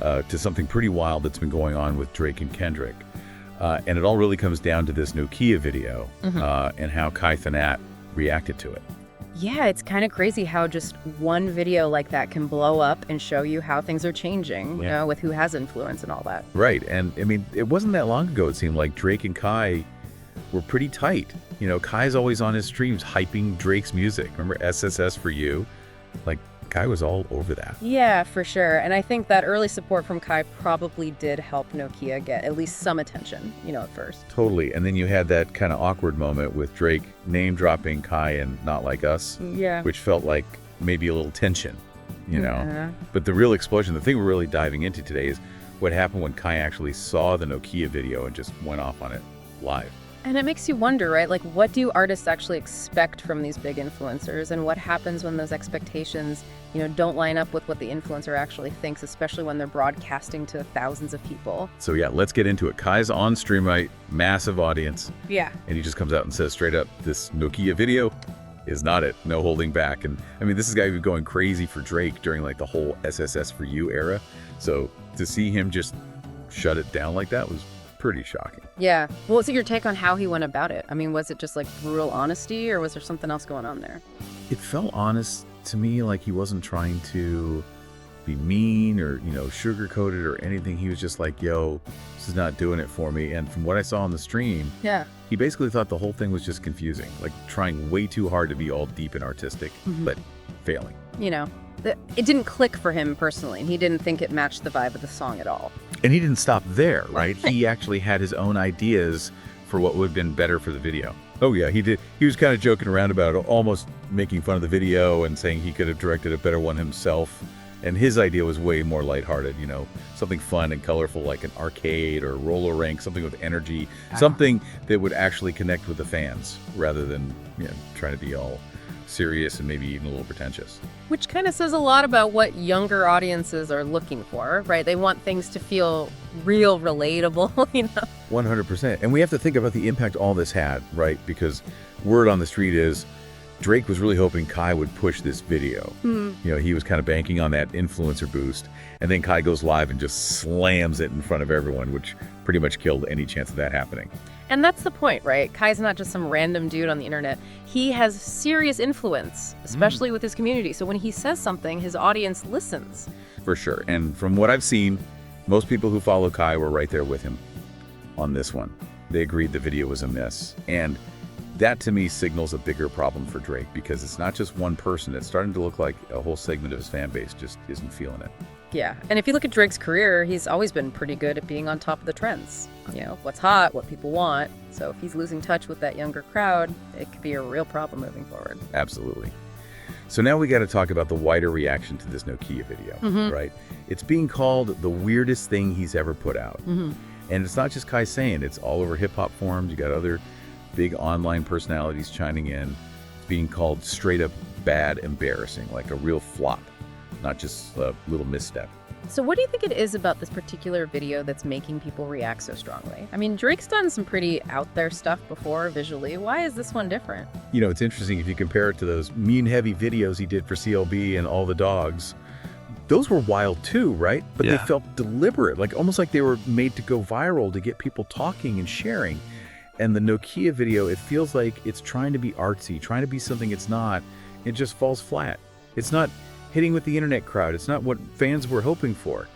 to something pretty wild that's been going on with Drake and Kendrick. And it all really comes down to this Nokia video and how Kai Cenat reacted to it. Yeah, it's kind of crazy how just one video like that can blow up and show you how things are changing, you know, with who has influence and all that. Right. And I mean, it wasn't that long ago, it seemed like Drake and Kai were pretty tight. You know, Kai's always on his streams hyping Drake's music. Remember SSS for You? Like, Kai was all over that. Yeah, for sure. And I think that early support from Kai probably did help Nokia get at least some attention, you know, at first. Totally. And then you had that kind of awkward moment with Drake name-dropping Kai and Not Like Us, which felt like maybe a little tension, you know. But the real explosion, the thing we're really diving into today is what happened when Kai actually saw the Nokia video and just went off on it live. And it makes you wonder, right? Like, what do artists actually expect from these big influencers? And what happens when those expectations, you know, don't line up with what the influencer actually thinks, especially when they're broadcasting to thousands of people? So yeah, let's get into it. Kai's on stream, right? Massive audience. Yeah. And he just comes out and says straight up, this Nokia video is not it. No holding back. And I mean, this is a guy who's going crazy for Drake during like the whole SSS for You era. So to see him just shut it down like that was pretty shocking. Yeah. Well, what's your take on how he went about it? I mean, was it just like brutal honesty or was there something else going on there? It felt honest to me, like he wasn't trying to be mean or, you know, sugarcoated or anything. He was just like, yo, this is not doing it for me. And from what I saw on the stream, he basically thought the whole thing was just confusing, like trying way too hard to be all deep and artistic, but failing. You know, it didn't click for him personally, and he didn't think it matched the vibe of the song at all. And he didn't stop there, right? He actually had his own ideas for what would have been better for the video. Oh yeah, he did. He was kind of joking around about it, almost making fun of the video and saying he could have directed a better one himself. And his idea was way more lighthearted, you know, something fun and colorful like an arcade or roller rink, something with energy, something that would actually connect with the fans rather than, you know, trying to be all serious and maybe even a little pretentious. Which kind of says a lot about what younger audiences are looking for, right? They want things to feel real, relatable, you know? 100%. And we have to think about the impact all this had, right? Because word on the street is Drake was really hoping Kai would push this video. You know, he was kind of banking on that influencer boost. And then Kai goes live and just slams it in front of everyone, which pretty much killed any chance of that happening. And that's the point, right? Kai's not just some random dude on the internet. He has serious influence, especially with his community. So when he says something, his audience listens. For sure. And from what I've seen, most people who follow Kai were right there with him on this one. They agreed the video was a miss. And that to me signals a bigger problem for Drake because it's not just one person. It's starting to look like a whole segment of his fan base just isn't feeling it. Yeah. And if you look at Drake's career, he's always been pretty good at being on top of the trends. You know, what's hot, what people want. So if he's losing touch with that younger crowd, it could be a real problem moving forward. Absolutely. So now we got to talk about the wider reaction to this Nokia video, right? It's being called the weirdest thing he's ever put out. And it's not just Kai saying, it's all over hip hop forums. You got other big online personalities chiming in. It's being called straight up bad, embarrassing, like a real flop, not just a little misstep. So what do you think it is about this particular video that's making people react so strongly? I mean, Drake's done some pretty out there stuff before visually. Why is this one different? You know, it's interesting if you compare it to those mean heavy videos he did for CLB and All the Dogs. Those were wild too, right? But they felt deliberate, like almost like they were made to go viral to get people talking and sharing. And the Nokia video, it feels like it's trying to be artsy, trying to be something it's not. It just falls flat. It's not hitting with the internet crowd. It's not what fans were hoping for,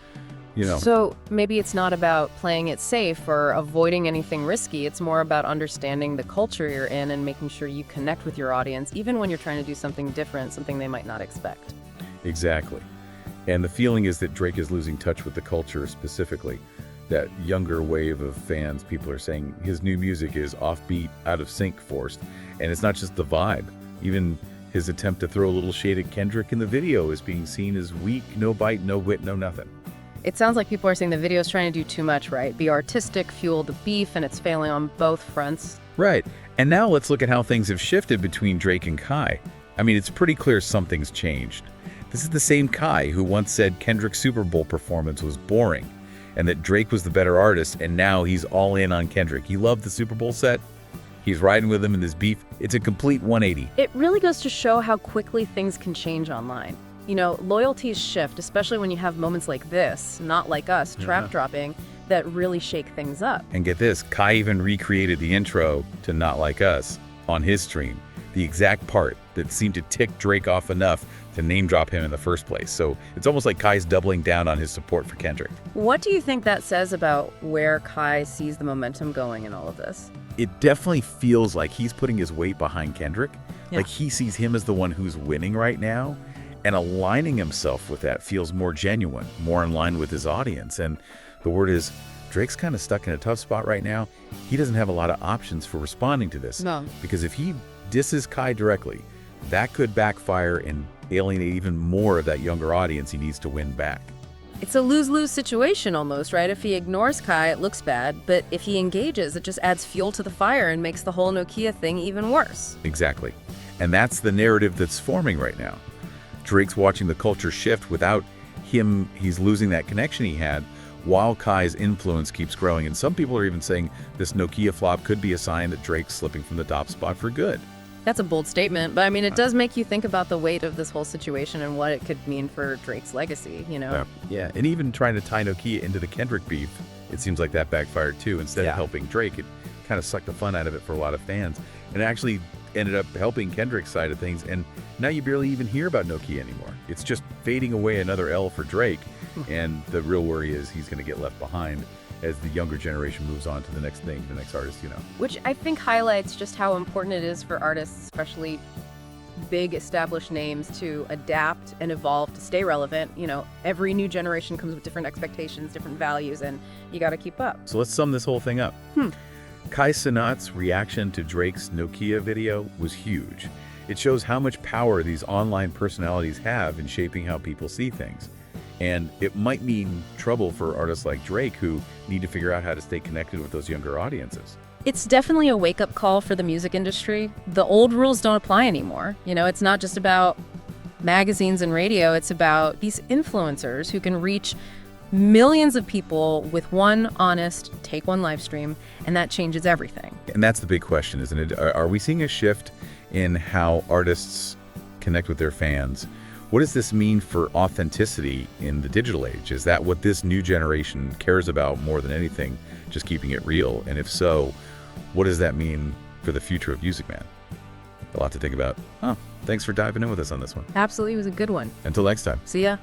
you know. So maybe it's not about playing it safe or avoiding anything risky. It's more about understanding the culture you're in and making sure you connect with your audience, even when you're trying to do something different, something they might not expect. Exactly. And the feeling is that Drake is losing touch with the culture specifically. That younger wave of fans, people are saying his new music is offbeat, out of sync, forced. And it's not just the vibe. Even his attempt to throw a little shade at Kendrick in the video is being seen as weak, no bite, no wit, no nothing. It sounds like people are saying the video is trying to do too much, right? Be artistic, fuel the beef, and it's failing on both fronts. Right. And now let's look at how things have shifted between Drake and Kai. I mean, it's pretty clear something's changed. This is the same Kai who once said Kendrick's Super Bowl performance was boring and that Drake was the better artist, and now he's all in on Kendrick. He loved the Super Bowl set. He's riding with him in this beef. It's a complete 180. It really goes to show how quickly things can change online. Loyalties shift, especially when you have moments like this, not like us, trap dropping, that really shake things up. And get this, Kai even recreated the intro to Not Like Us on his stream, the exact part that seemed to tick Drake off enough to name drop him in the first place. So it's almost like Kai's doubling down on his support for Kendrick. What do you think that says about where Kai sees the momentum going in all of this? It definitely feels like he's putting his weight behind Kendrick. Like he sees him as the one who's winning right now, and aligning himself with that feels more genuine, more in line with his audience. And the word is, Drake's kind of stuck in a tough spot right now. He doesn't have a lot of options for responding to this. No. Because if he disses Kai directly, that could backfire and alienate even more of that younger audience he needs to win back. It's a lose-lose situation almost, right? If he ignores Kai, it looks bad, but if he engages, it just adds fuel to the fire and makes the whole Nokia thing even worse. Exactly. And that's the narrative that's forming right now. Drake's watching the culture shift without him. He's losing that connection he had, while Kai's influence keeps growing. And some people are even saying this Nokia flop could be a sign that Drake's slipping from the top spot for good. That's a bold statement, but I mean, it does make you think about the weight of this whole situation and what it could mean for Drake's legacy, Yeah, and even trying to tie Nokia into the Kendrick beef, it seems like that backfired too. Instead of helping Drake, it kind of sucked the fun out of it for a lot of fans. And actually ended up helping Kendrick's side of things. And now you barely even hear about Nokia anymore. It's just fading away, another L for Drake. And the real worry is he's going to get left behind as the younger generation moves on to the next thing, the next artist, Which I think highlights just how important it is for artists, especially big established names, to adapt and evolve to stay relevant. Every new generation comes with different expectations, different values, and you got to keep up. So let's sum this whole thing up. Kai Cenat's reaction to Drake's Nokia video was huge. It shows how much power these online personalities have in shaping how people see things. And it might mean trouble for artists like Drake who need to figure out how to stay connected with those younger audiences. It's definitely a wake-up call for the music industry. The old rules don't apply anymore. It's not just about magazines and radio. It's about these influencers who can reach millions of people with one honest take one live stream, and that changes everything. And that's the big question, isn't it? Are we seeing a shift in how artists connect with their fans? What does this mean for authenticity in the digital age? Is that what this new generation cares about more than anything, just keeping it real? And if so, what does that mean for the future of Music Man? A lot to think about. Thanks for diving in with us on this one. Absolutely, it was a good one. Until next time. See ya.